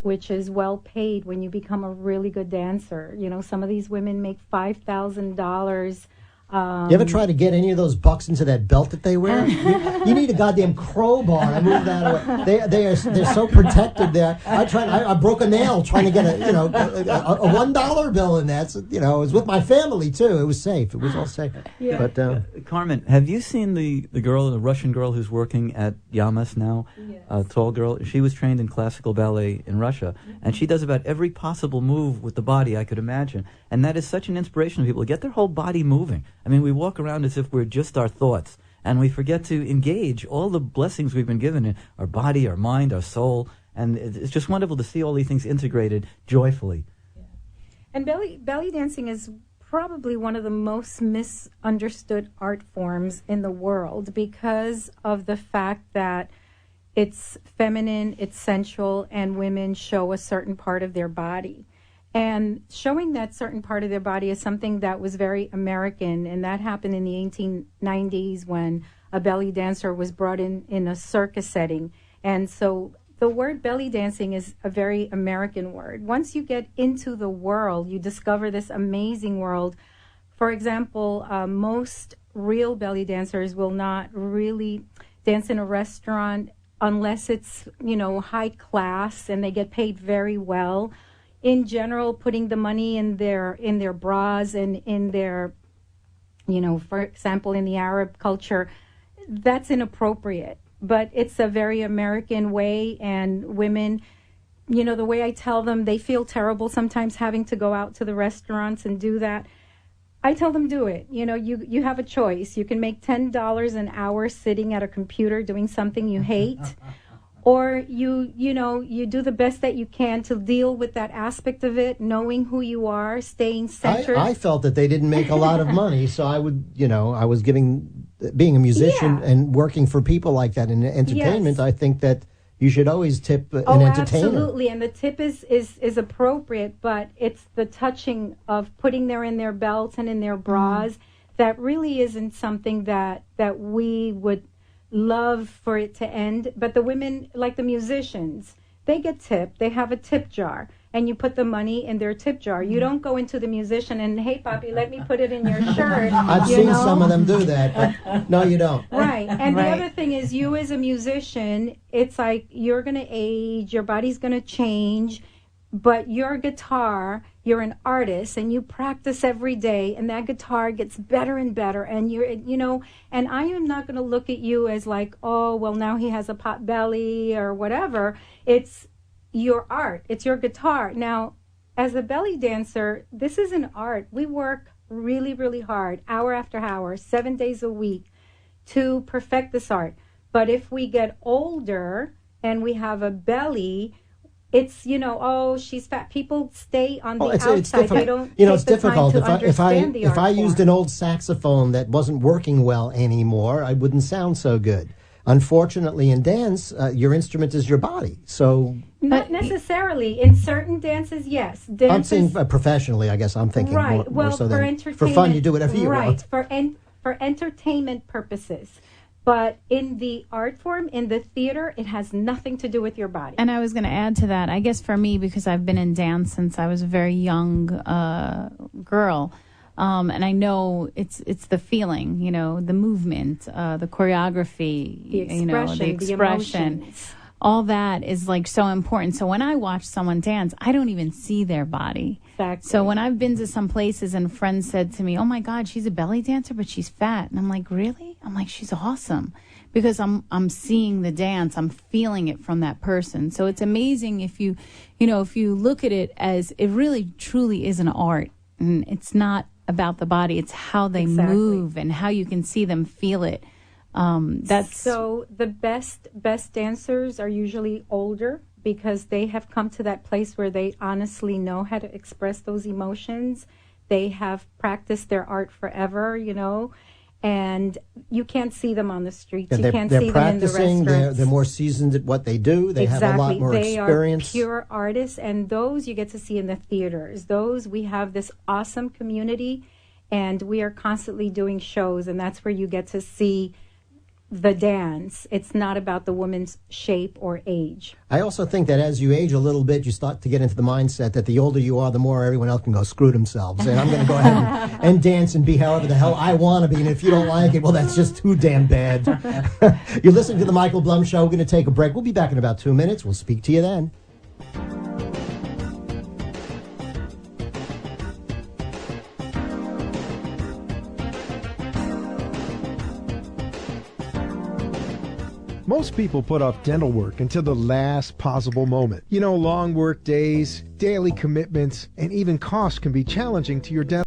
which is well paid when you become a really good dancer. You know, some of these women make $5,000. You ever try to get any of those bucks into that belt that they wear? You need a goddamn crowbar to move that away. They're so protected there. I broke a nail trying to get a $1 bill in that. So, you know, it was with my family too. It was safe. It was all safe. Yeah. But Carmen, have you seen the Russian girl who's working at Yamas now? Yes. A tall girl. She was trained in classical ballet in Russia, and she does about every possible move with the body I could imagine. And that is such an inspiration to people to get their whole body moving. I mean, we walk around as if we're just our thoughts, and we forget to engage all the blessings we've been given in our body, our mind, our soul, and it's just wonderful to see all these things integrated joyfully. Yeah. And belly dancing is probably one of the most misunderstood art forms in the world because of the fact that it's feminine, it's sensual, and women show a certain part of their body. And showing that certain part of their body is something that was very American, and that happened in the 1890s when a belly dancer was brought in a circus setting. And so the word belly dancing is a very American word. Once you get into the world, you discover this amazing world. For example, most real belly dancers will not really dance in a restaurant unless it's, you know, high class and they get paid very well. In general, putting the money in their bras and in their, you know, for example, in the Arab culture, that's inappropriate. But it's a very American way, and women, you know, the way I tell them, they feel terrible sometimes having to go out to the restaurants and do that. I tell them, do it. You know, you have a choice. You can make $10 an hour sitting at a computer doing something you hate. Or you do the best that you can to deal with that aspect of it, knowing who you are, staying centered. I felt that they didn't make a lot of money, so I was being a musician and working for people like that in entertainment. Yes. I think that you should always tip an entertainer. Absolutely, and the tip is appropriate, but it's the touching of putting in their belts and in their bras that really isn't something that we would love for it to end. But the women, like the musicians, they get tipped. They have a tip jar, and you put the money in their tip jar. You don't go into the musician and, hey, Papi, let me put it in your shirt. I've seen some of them do that, but no, you don't. Right. And the other thing is, you as a musician, it's like you're going to age, your body's going to change, but your guitar, you're an artist, and you practice every day, and that guitar gets better and better, and and I am not going to look at you as like, oh, well, now he has a pot belly or whatever. It's your art. It's your guitar. Now, as a belly dancer, this is an art. We work really, really hard, hour after hour, 7 days a week, to perfect this art. But if we get older and we have a belly, it's, oh, she's fat. People stay on the outside. It's difficult. They don't it's take the difficult. time to understand the art if I used form. an old saxophone that wasn't working well anymore, I wouldn't sound so good. Unfortunately, in dance, your instrument is your body. So not necessarily. In certain dances, yes. I'm saying professionally, I guess I'm thinking right. more so for than entertainment, for fun, you do whatever you want. Right, for entertainment purposes. But in the art form, in the theater, it has nothing to do with your body. And I was going to add to that, I guess for me, because I've been in dance since I was a very young girl, and I know it's the feeling, the movement, the choreography, the expression. The all that is like so important. So when I watch someone dance, I don't even see their body. Exactly. So when I've been to some places and friends said to me, oh my God, she's a belly dancer, but she's fat. And I'm like, really? I'm like, she's awesome. Because I'm seeing the dance, I'm feeling it from that person. So it's amazing if you look at it as it really truly is an art. And it's not about the body, it's how they move and how you can see them feel it. So the best dancers are usually older because they have come to that place where they honestly know how to express those emotions. They have practiced their art forever, and you can't see them on the streets. You can't see them in the restaurants. They're more seasoned at what they do. They have a lot more experience. They are pure artists, and those you get to see in the theaters. Those, we have this awesome community, and we are constantly doing shows, and that's where you get to see the dance. It's not about the woman's shape or age. I also think that as you age a little bit, you start to get into the mindset that the older you are, the more everyone else can go screw themselves. And I'm going to go ahead and dance and be however the hell I want to be. And if you don't like it, well, that's just too damn bad. You're listening to The Michael Blum Show. We're going to take a break. We'll be back in about 2 minutes. We'll speak to you then. Most people put off dental work until the last possible moment. You know, long work days, daily commitments, and even costs can be challenging to your dental